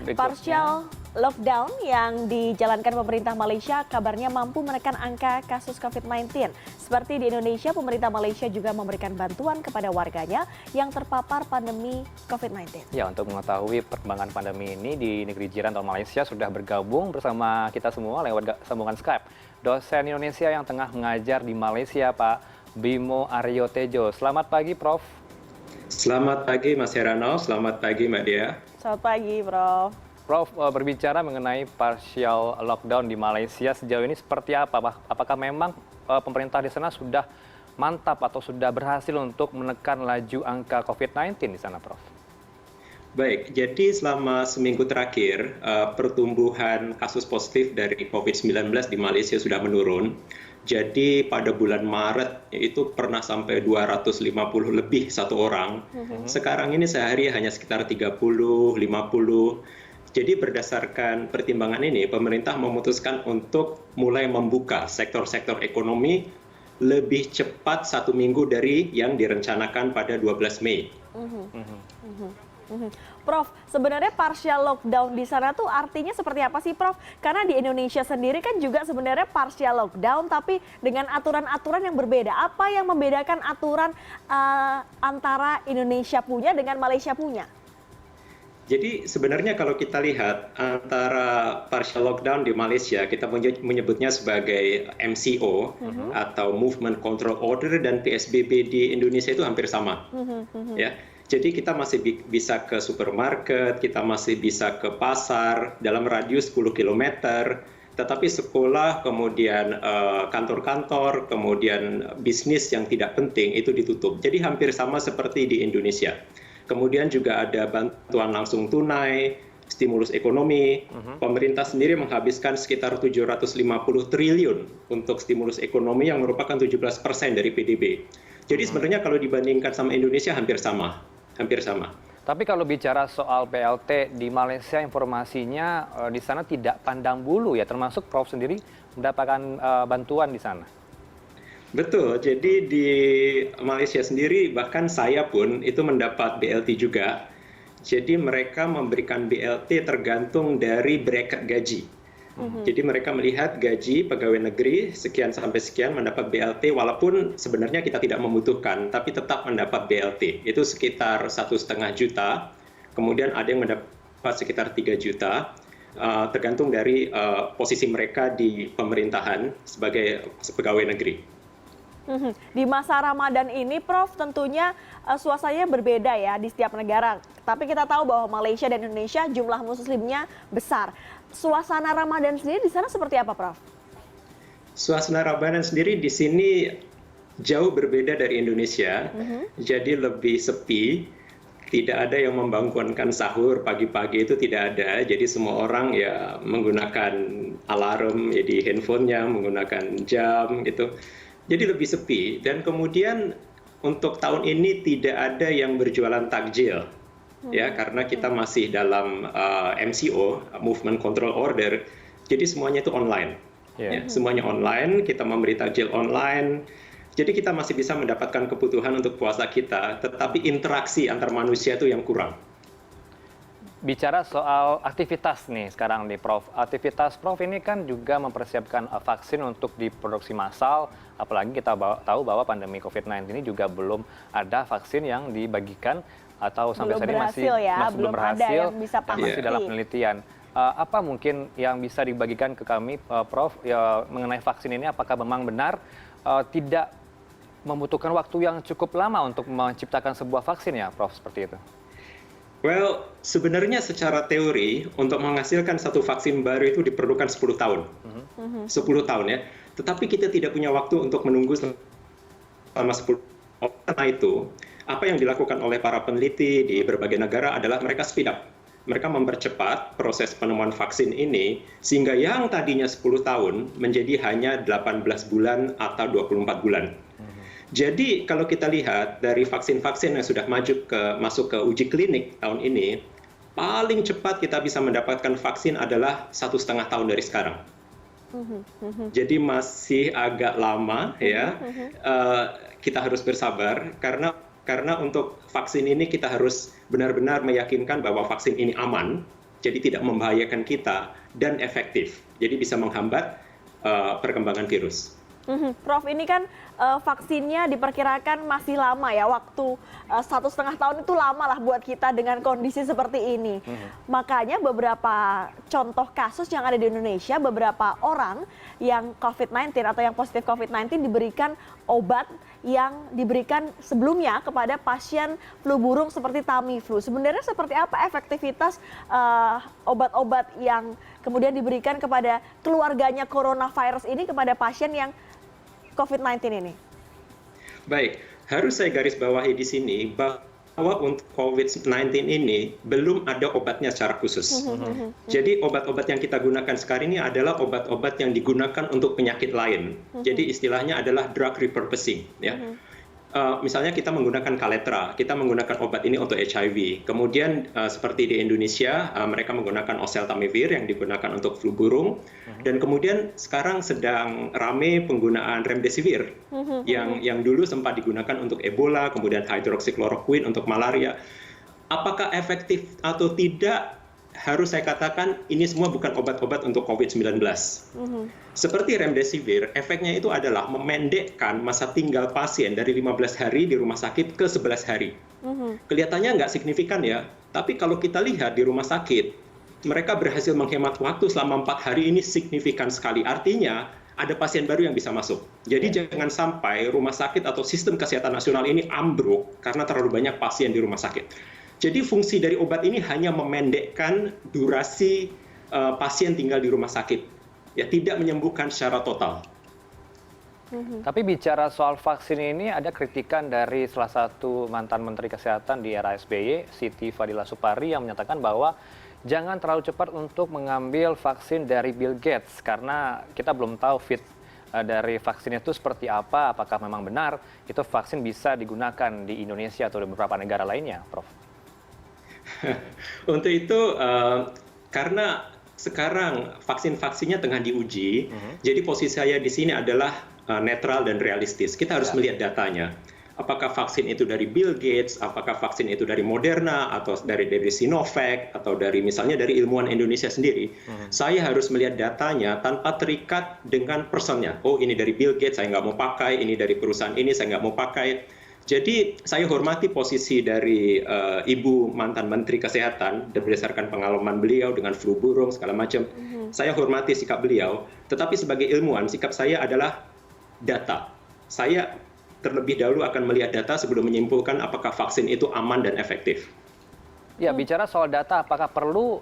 Partial lockdown yang dijalankan pemerintah Malaysia kabarnya mampu menekan angka kasus COVID-19. Seperti di Indonesia, pemerintah Malaysia juga memberikan bantuan kepada warganya yang terpapar pandemi COVID-19. Ya, untuk mengetahui perkembangan pandemi ini di negeri jiran atau Malaysia sudah bergabung bersama kita semua lewat sambungan Skype. Dosen Indonesia yang tengah mengajar di Malaysia, Pak Bimo Aryo Tejo. Selamat pagi, Prof. Selamat pagi Mas Herano, selamat pagi Mbak Dia. Selamat pagi, Prof. Prof, berbicara mengenai partial lockdown di Malaysia sejauh ini seperti apa, Pak? Apakah memang pemerintah di sana sudah mantap atau sudah berhasil untuk menekan laju angka COVID-19 di sana, Prof? Baik, jadi selama seminggu terakhir, pertumbuhan kasus positif dari COVID-19 di Malaysia sudah menurun. Jadi pada bulan Maret itu pernah sampai 250 lebih satu orang. Sekarang ini sehari hanya sekitar 30, 50. Jadi berdasarkan pertimbangan ini, pemerintah memutuskan untuk mulai membuka sektor-sektor ekonomi lebih cepat 1 minggu dari yang direncanakan pada 12 Mei. Prof, sebenarnya partial lockdown di sana tuh artinya seperti apa sih, Prof? Karena di Indonesia sendiri kan juga sebenarnya partial lockdown, tapi dengan aturan-aturan yang berbeda. Apa yang membedakan aturan antara Indonesia punya dengan Malaysia punya? Jadi sebenarnya kalau kita lihat antara partial lockdown di Malaysia, kita menyebutnya sebagai MCO atau Movement Control Order, dan PSBB di Indonesia itu hampir sama. Ya. Jadi kita masih bisa ke supermarket, kita masih bisa ke pasar dalam radius 10 km, tetapi sekolah, kemudian kantor-kantor, kemudian bisnis yang tidak penting itu ditutup. Jadi hampir sama seperti di Indonesia. Kemudian juga ada bantuan langsung tunai, stimulus ekonomi. Pemerintah sendiri menghabiskan sekitar 750 triliun untuk stimulus ekonomi yang merupakan 17% dari PDB. Jadi sebenarnya kalau dibandingkan sama Indonesia hampir sama. Tapi kalau bicara soal BLT di Malaysia, informasinya di sana tidak pandang bulu ya, termasuk Prof sendiri mendapatkan bantuan di sana. Betul, jadi di Malaysia sendiri bahkan saya pun itu mendapat BLT juga. Jadi mereka memberikan BLT tergantung dari bracket gaji. Jadi mereka melihat gaji pegawai negeri sekian sampai sekian mendapat BLT, walaupun sebenarnya kita tidak membutuhkan, tapi tetap mendapat BLT. Itu sekitar 1,5 juta, kemudian ada yang mendapat sekitar 3 juta, tergantung dari posisi mereka di pemerintahan sebagai pegawai negeri. Di masa Ramadan ini, Prof, tentunya suasananya berbeda ya di setiap negara. Tapi kita tahu bahwa Malaysia dan Indonesia jumlah muslimnya besar. Suasana Ramadan sendiri di sana seperti apa, Prof? Suasana Ramadan sendiri di sini jauh berbeda dari Indonesia. Jadi lebih sepi. Tidak ada yang membangunkan sahur pagi-pagi, itu tidak ada. Jadi semua orang ya menggunakan alarm ya di handphonenya, menggunakan jam gitu. Jadi lebih sepi. Dan kemudian untuk tahun ini tidak ada yang berjualan takjil. Ya, karena kita masih dalam MCO, Movement Control Order, jadi semuanya itu online. Ya, semuanya online, kita memberi takjil online, jadi kita masih bisa mendapatkan kebutuhan untuk puasa kita, tetapi interaksi antar manusia itu yang kurang. Bicara soal aktivitas nih sekarang nih, Prof. Aktivitas Prof ini kan juga mempersiapkan vaksin untuk diproduksi massal, apalagi kita tahu bahwa pandemi COVID-19 ini juga belum ada vaksin yang dibagikan atau sampai saat ini masih belum berhasil, masih dalam penelitian. Apa mungkin yang bisa dibagikan ke kami, Prof, ya, mengenai vaksin ini? Apakah memang benar tidak membutuhkan waktu yang cukup lama untuk menciptakan sebuah vaksin ya, Prof, seperti itu? Well, sebenarnya secara teori untuk menghasilkan satu vaksin baru itu diperlukan 10 tahun. 10 tahun ya. Tetapi kita tidak punya waktu untuk menunggu selama 10 tahun. Karena itu, apa yang dilakukan oleh para peneliti di berbagai negara adalah mereka speed up. Mereka mempercepat proses penemuan vaksin ini sehingga yang tadinya 10 tahun menjadi hanya 18 bulan atau 24 bulan. Jadi kalau kita lihat dari vaksin-vaksin yang sudah masuk ke uji klinik tahun ini, paling cepat kita bisa mendapatkan vaksin adalah 1,5 tahun dari sekarang. Jadi masih agak lama ya. Kita harus bersabar karena untuk vaksin ini kita harus benar-benar meyakinkan bahwa vaksin ini aman jadi tidak membahayakan kita dan efektif, jadi bisa menghambat perkembangan virus. Prof, ini kan vaksinnya diperkirakan masih lama ya, waktu 1,5 tahun itu lama lah buat kita dengan kondisi seperti ini. Makanya beberapa contoh kasus yang ada di Indonesia, beberapa orang yang COVID-19 atau yang positif COVID-19 diberikan obat yang diberikan sebelumnya kepada pasien flu burung seperti Tamiflu. Sebenarnya seperti apa efektivitas obat-obat yang kemudian diberikan kepada keluarganya coronavirus ini kepada pasien yang COVID-19 ini? Baik, harus saya garis bawahi di sini bahwa untuk COVID-19 ini belum ada obatnya secara khusus. Jadi obat-obat yang kita gunakan sekarang ini adalah obat-obat yang digunakan untuk penyakit lain. Jadi istilahnya adalah drug repurposing. Ya. Misalnya kita menggunakan Kaletra, kita menggunakan obat ini untuk HIV. Kemudian seperti di Indonesia, mereka menggunakan oseltamivir yang digunakan untuk flu burung. Dan kemudian sekarang sedang rame penggunaan remdesivir yang dulu sempat digunakan untuk Ebola, kemudian hydroxychloroquine untuk malaria. Apakah efektif atau tidak? Harus saya katakan ini semua bukan obat-obat untuk COVID-19. Seperti remdesivir, efeknya itu adalah memendekkan masa tinggal pasien dari 15 hari di rumah sakit ke 11 hari. Kelihatannya nggak signifikan ya, tapi kalau kita lihat di rumah sakit, mereka berhasil menghemat waktu selama 4 hari ini signifikan sekali. Artinya ada pasien baru yang bisa masuk. Jadi jangan sampai rumah sakit atau sistem kesehatan nasional ini ambruk karena terlalu banyak pasien di rumah sakit. Jadi fungsi dari obat ini hanya memendekkan durasi pasien tinggal di rumah sakit, ya tidak menyembuhkan secara total. Tapi bicara soal vaksin ini, ada kritikan dari salah satu mantan Menteri Kesehatan di era SBY, Siti Fadila Supari, yang menyatakan bahwa jangan terlalu cepat untuk mengambil vaksin dari Bill Gates, karena kita belum tahu fit dari vaksin itu seperti apa, apakah memang benar itu vaksin bisa digunakan di Indonesia atau di beberapa negara lainnya, Prof. Untuk itu, karena sekarang vaksin-vaksinnya tengah diuji, jadi posisi saya di sini adalah netral dan realistis. Kita harus melihat datanya. Apakah vaksin itu dari Bill Gates, apakah vaksin itu dari Moderna, atau dari Sinovac, atau dari misalnya dari ilmuwan Indonesia sendiri. Saya harus melihat datanya tanpa terikat dengan personnya. Oh, ini dari Bill Gates, saya nggak mau pakai. Ini dari perusahaan ini, saya nggak mau pakai. Jadi saya hormati posisi dari Ibu mantan Menteri Kesehatan berdasarkan pengalaman beliau dengan flu burung segala macam. Saya hormati sikap beliau, tetapi sebagai ilmuwan sikap saya adalah data. Saya terlebih dahulu akan melihat data sebelum menyimpulkan apakah vaksin itu aman dan efektif. Ya, bicara soal data, apakah perlu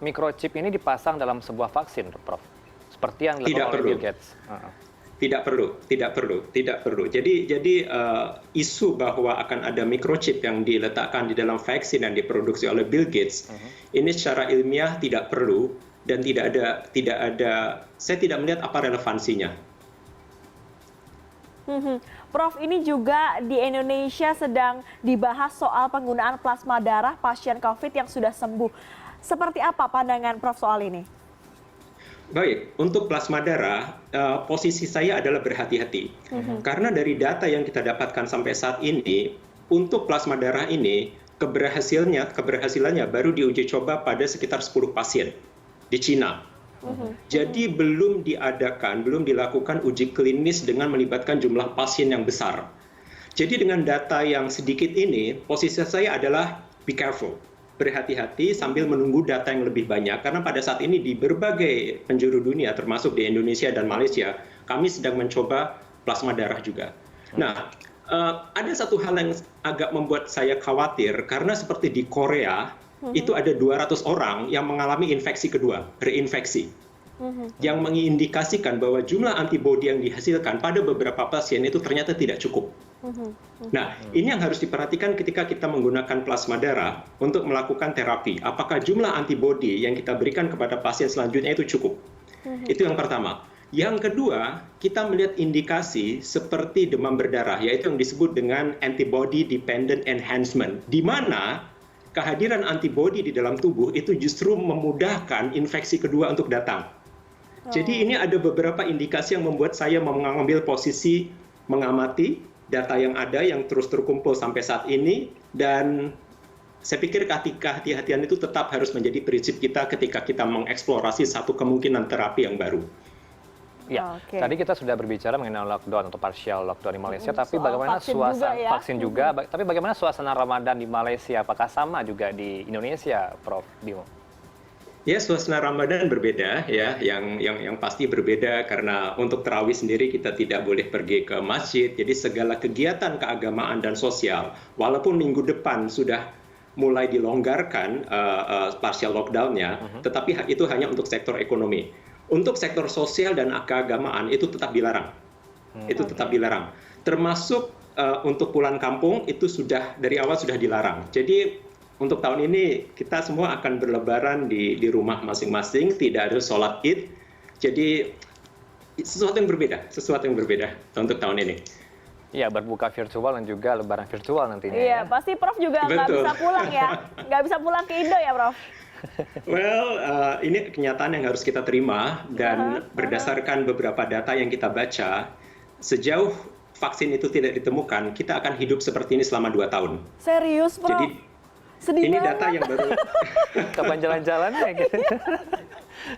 microchip ini dipasang dalam sebuah vaksin, Prof? Seperti yang dilakukan oleh Bill Gates. Tidak perlu. Jadi isu bahwa akan ada microchip yang diletakkan di dalam vaksin yang diproduksi oleh Bill Gates, ini secara ilmiah tidak perlu dan tidak ada. Saya tidak melihat apa relevansinya. Prof, ini juga di Indonesia sedang dibahas soal penggunaan plasma darah pasien COVID yang sudah sembuh. Seperti apa pandangan Prof soal ini? Baik, untuk plasma darah, posisi saya adalah berhati-hati. Karena dari data yang kita dapatkan sampai saat ini, untuk plasma darah ini, keberhasilannya baru diuji coba pada sekitar 10 pasien di Cina. Jadi belum dilakukan uji klinis dengan melibatkan jumlah pasien yang besar. Jadi dengan data yang sedikit ini, posisi saya adalah be careful. Berhati-hati sambil menunggu data yang lebih banyak, karena pada saat ini di berbagai penjuru dunia termasuk di Indonesia dan Malaysia kami sedang mencoba plasma darah juga. Nah, ada satu hal yang agak membuat saya khawatir karena seperti di Korea itu ada 200 orang yang mengalami infeksi kedua, reinfeksi, yang mengindikasikan bahwa jumlah antibodi yang dihasilkan pada beberapa pasien itu ternyata tidak cukup. Nah, ini yang harus diperhatikan ketika kita menggunakan plasma darah untuk melakukan terapi. Apakah jumlah antibodi yang kita berikan kepada pasien selanjutnya itu cukup? Itu yang pertama. Yang kedua, kita melihat indikasi seperti demam berdarah, yaitu yang disebut dengan antibody dependent enhancement, di mana kehadiran antibodi di dalam tubuh itu justru memudahkan infeksi kedua untuk datang. Jadi ini ada beberapa indikasi yang membuat saya mengambil posisi mengamati data yang ada yang terus terkumpul sampai saat ini, dan saya pikir kehati-hatian itu tetap harus menjadi prinsip kita ketika kita mengeksplorasi satu kemungkinan terapi yang baru. Ya, Oke. tadi kita sudah berbicara mengenai lockdown atau partial lockdown di Malaysia, tapi soal bagaimana vaksin juga suasana ya. vaksin juga, tapi bagaimana suasana Ramadan di Malaysia? Apakah sama juga di Indonesia, Prof. Bimo? Ya, suasana Ramadan berbeda ya, yang pasti berbeda karena untuk tarawih sendiri kita tidak boleh pergi ke masjid. Jadi segala kegiatan keagamaan dan sosial, walaupun minggu depan sudah mulai dilonggarkan partial lockdown-nya, tetapi itu hanya untuk sektor ekonomi. Untuk sektor sosial dan keagamaan itu tetap dilarang. Itu tetap dilarang. Termasuk untuk pulang kampung itu sudah dari awal sudah dilarang. Jadi untuk tahun ini kita semua akan berlebaran di rumah masing-masing, tidak ada sholat Id. Jadi sesuatu yang berbeda untuk tahun ini. Iya, berbuka virtual dan juga lebaran virtual nantinya. Iya, Ya. pasti Prof juga nggak Betul. bisa pulang ya. Nggak bisa pulang ke Indo ya, Prof? Well, ini kenyataan yang harus kita terima dan berdasarkan beberapa data yang kita baca, sejauh vaksin itu tidak ditemukan, kita akan hidup seperti ini selama 2 tahun. Serius, Prof? Jadi Sedih ini banget. data yang baru. Kapan jalan-jalannya gitu.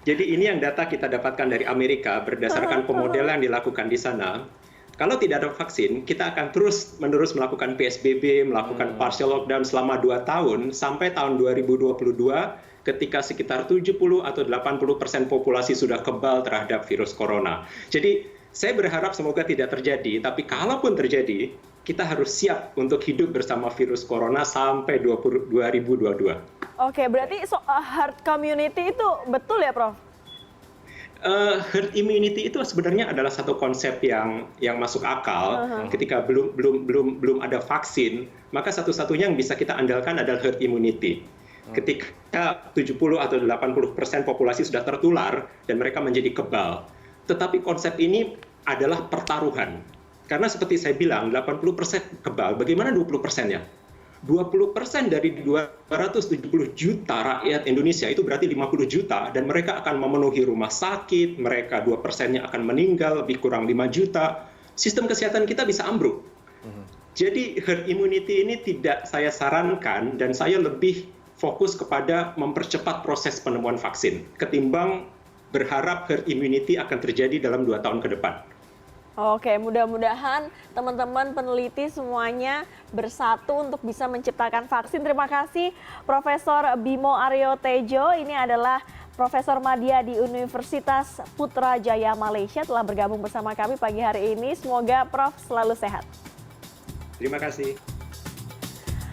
Jadi ini yang data kita dapatkan dari Amerika berdasarkan pemodelan yang dilakukan di sana. Kalau tidak ada vaksin, kita akan terus-menerus melakukan PSBB, melakukan partial lockdown selama 2 tahun sampai tahun 2022 ketika sekitar 70 atau 80% populasi sudah kebal terhadap virus corona. Jadi saya berharap semoga tidak terjadi, tapi kalaupun terjadi, kita harus siap untuk hidup bersama virus corona sampai 2022. Oke, berarti herd community itu betul ya, Prof? Herd immunity itu sebenarnya adalah satu konsep yang masuk akal. Ketika belum ada vaksin, maka satu-satunya yang bisa kita andalkan adalah herd immunity. Ketika 70 atau 80% populasi sudah tertular dan mereka menjadi kebal. Tetapi konsep ini adalah pertaruhan. Karena seperti saya bilang, 80% kebal, bagaimana 20%-nya? 20% dari 270 juta rakyat Indonesia itu berarti 50 juta dan mereka akan memenuhi rumah sakit, mereka 2%-nya akan meninggal, lebih kurang 5 juta. Sistem kesehatan kita bisa ambruk. Jadi herd immunity ini tidak saya sarankan dan saya lebih fokus kepada mempercepat proses penemuan vaksin ketimbang berharap herd immunity akan terjadi dalam 2 tahun ke depan. Oke, mudah-mudahan teman-teman peneliti semuanya bersatu untuk bisa menciptakan vaksin. Terima kasih Profesor Bimo Aryo Tejo. Ini adalah Profesor Madya di Universitas Putrajaya Malaysia telah bergabung bersama kami pagi hari ini. Semoga Prof selalu sehat. Terima kasih.